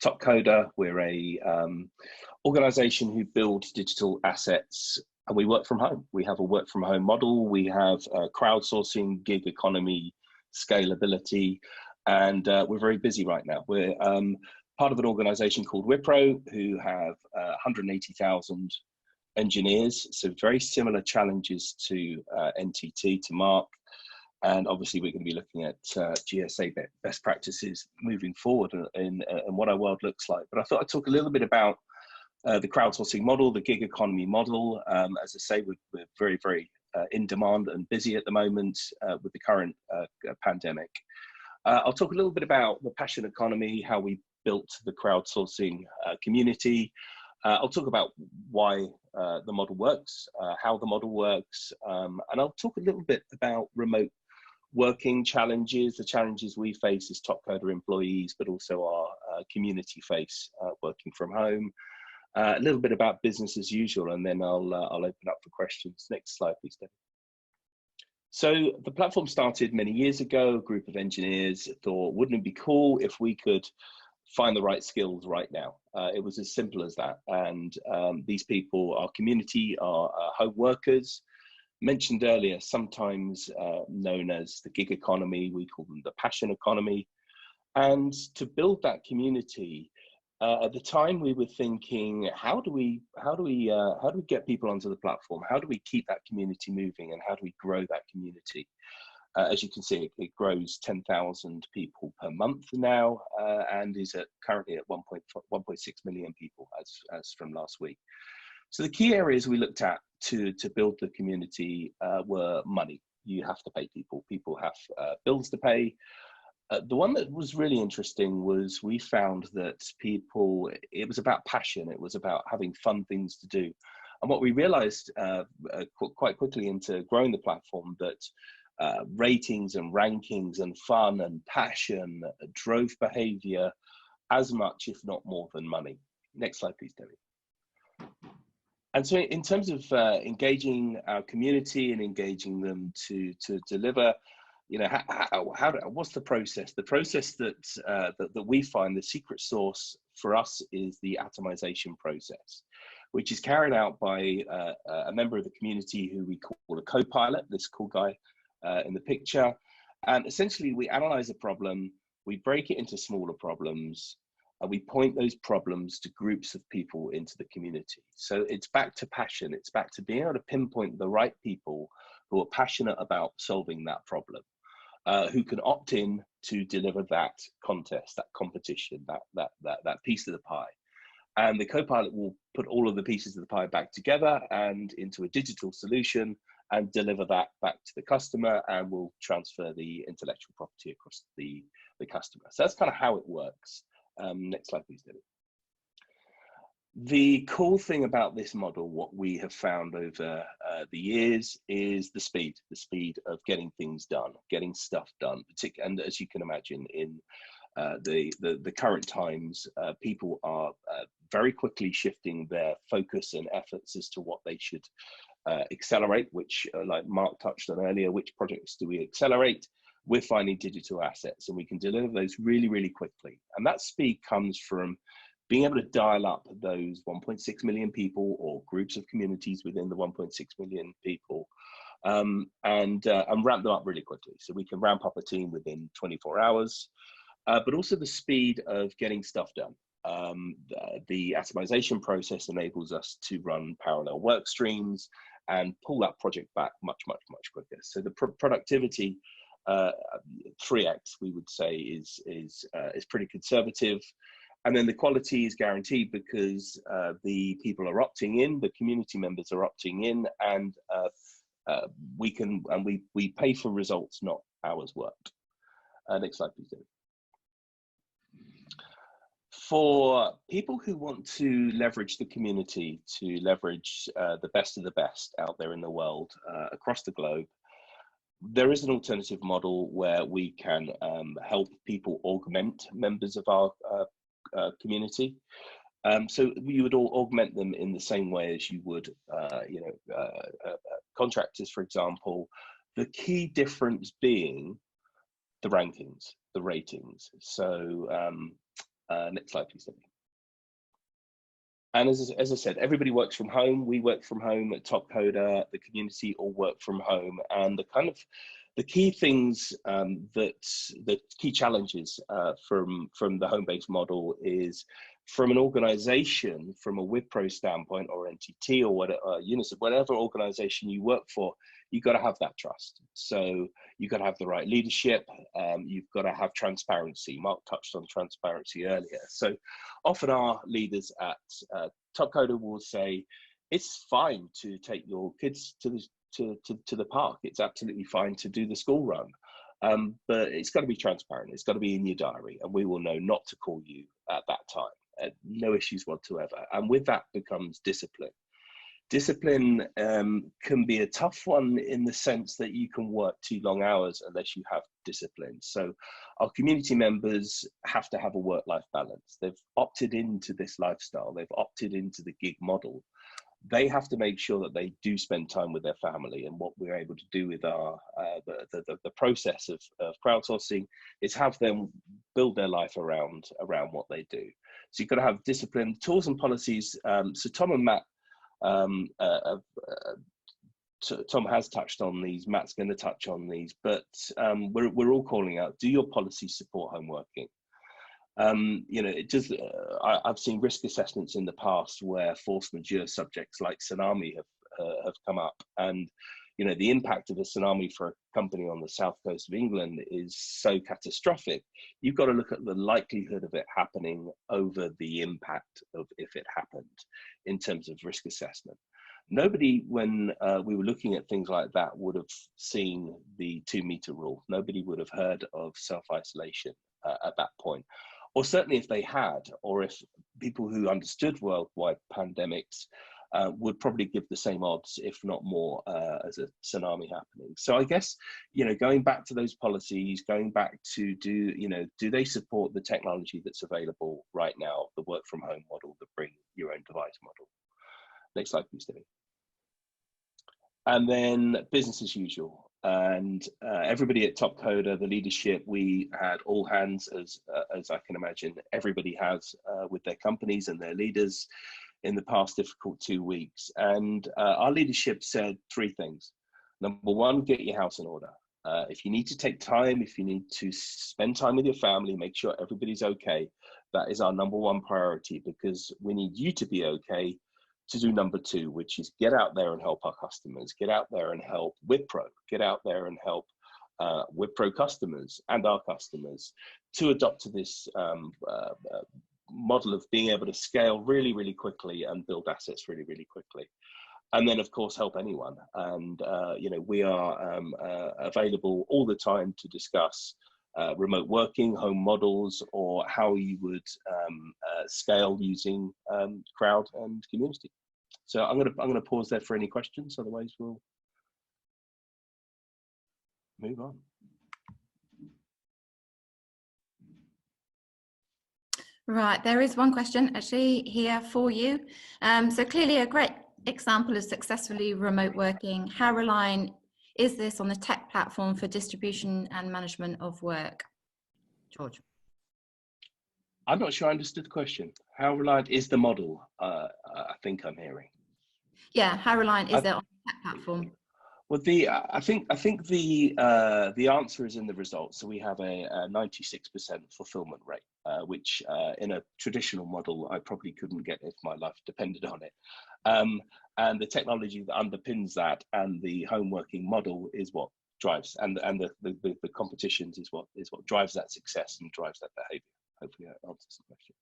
Topcoder. We're a organization who builds digital assets, and we work from home. We have a work from home model. We have crowdsourcing, gig economy, scalability, and we're very busy right now. We're part of an organization called Wipro, who have 180,000 engineers, so very similar challenges to NTT, to Mark. And obviously, we're going to be looking at GSA best practices moving forward and what our world looks like. But I thought I'd talk a little bit about the crowdsourcing model, the gig economy model. As I say, we're very, very in demand and busy at the moment with the current pandemic. I'll talk a little bit about the passion economy, how we built the crowdsourcing community. I'll talk about why the model works, how the model works, and I'll talk a little bit about remote working challenges, the challenges we face as Topcoder employees, but also our community face working from home. A little bit about business as usual, and then I'll open up for questions. Next slide, please, Debbie. So the platform started many years ago. A group of engineers thought, wouldn't it be cool if we could find the right skills right now? It was as simple as that. And these people, our community, are home workers. Mentioned earlier, sometimes known as the gig economy, we call them the passion economy. And to build that community, at the time we were thinking, how do we get people onto the platform? How do we keep that community moving, and how do we grow that community? As you can see, it grows 10,000 people per month now, and is currently at 1.6 million people as from last week. So the key areas we looked at to build the community were money. You have to pay people. People have bills to pay. The one that was really interesting was we found that people, it was about passion. It was about having fun things to do. And what we realized quite quickly into growing the platform, that ratings and rankings and fun and passion drove behavior as much, if not more, than money. Next slide, please, Debbie. And so in terms of engaging our community and engaging them to deliver, you know, what's the process? The process that we find, the secret sauce for us, is the atomization process, which is carried out by a member of the community who we call a co-pilot, this cool guy in the picture. And essentially, we analyze a problem, we break it into smaller problems, and we point those problems to groups of people into the community. So it's back to passion. It's back to being able to pinpoint the right people who are passionate about solving that problem, who can opt in to deliver that contest, that competition, that piece of the pie. And the co-pilot will put all of the pieces of the pie back together and into a digital solution and deliver that back to the customer, and will transfer the intellectual property across the customer. So that's kind of how it works. Next slide, please, Debbie. The cool thing about this model, what we have found over the years, is the speed of getting things done, getting stuff done. And as you can imagine, in the current times, people are very quickly shifting their focus and efforts as to what they should accelerate, which, like Mark touched on earlier, which projects do we accelerate? We're finding digital assets, and we can deliver those really, really quickly. And that speed comes from being able to dial up those 1.6 million people, or groups of communities within the 1.6 million people, and ramp them up really quickly. So we can ramp up a team within 24 hours, but also the speed of getting stuff done. The atomization process enables us to run parallel work streams and pull that project back much, much, much quicker. So the productivity 3x, we would say, is pretty conservative. And then the quality is guaranteed because the people are opting in, the community members are opting in, and we pay for results, not hours worked. Next slide, please, David. For people who want to leverage the community, to leverage the best of the best out there in the world, across the globe, there is an alternative model where we can help people augment members of our community. So you would all augment them in the same way as you would, contractors, for example. The key difference being the rankings, the ratings. So Next slide, please. And as I said, everybody works from home. We work from home at Topcoder. The community all work from home. And the key things, the key challenges from the home-based model is, from an organization, from a Wipro standpoint or NTT or whatever, UNICEF, whatever organization you work for, you've got to have that trust. So you've got to have the right leadership. You've got to have transparency. Mark touched on transparency earlier. So often our leaders at Topcoder will say, it's fine to take your kids to the park. It's absolutely fine to do the school run. But it's got to be transparent. It's got to be in your diary, and we will know not to call you at that time. No issues whatsoever. And with that becomes discipline. Discipline can be a tough one in the sense that you can work too long hours unless you have discipline. So our community members have to have a work-life balance. They've opted into this lifestyle. They've opted into the gig model. They have to make sure that they do spend time with their family. And what we're able to do with our the process of crowdsourcing is have them build their life around what they do. So you've got to have discipline, tools and policies. So Tom and Matt, Tom has touched on these, Matt's going to touch on these, but we're all calling out, do your policies support home working? You know, it just, I've seen risk assessments in the past where force majeure subjects like tsunami have come up, and you know, the impact of a tsunami for a company on the south coast of England is so catastrophic. You've got to look at the likelihood of it happening over the impact of if it happened in terms of risk assessment. Nobody, when we were looking at things like that, would have seen the 2-meter rule. Nobody would have heard of self-isolation at that point. Or certainly if they had, or if people who understood worldwide pandemics would probably give the same odds, if not more, as a tsunami happening. So I guess, you know, going back to those policies, going back to do they support the technology that's available right now, the work from home model, the bring your own device model? Next slide, please, Debbie. And then business as usual. And everybody at Topcoder, the leadership, we had all hands, as I can imagine everybody has with their companies and their leaders in the past difficult 2 weeks. And our leadership said 3 things. Number 1, get your house in order. If you need to take time, if you need to spend time with your family, make sure everybody's okay. That is our number 1 priority, because we need you to be okay to do number 2, which is get out there and help our customers, get out there and help Wipro, get out there and help Wipro customers and our customers to adopt to this model of being able to scale really, really quickly and build assets really, really quickly. And then, of course, help anyone. And, you know, we are available all the time to discuss remote working, home models, or how you would scale using crowd and community. So I'm gonna pause there for any questions. Otherwise, we'll move on. Right, there is one question actually here for you. So clearly a great example of successfully remote working. How reliant is this on the tech platform for distribution and management of work? George. I'm not sure I understood the question. How reliant is the model? I think I'm hearing. Yeah, how reliant is it on the tech platform? Well, I think the answer is in the results. So we have a 96% fulfillment rate, which in a traditional model I probably couldn't get if my life depended on it. And the technology that underpins that and the home working model is what drives, and the competitions is what drives that success and drives that behavior. Hopefully that answers the question.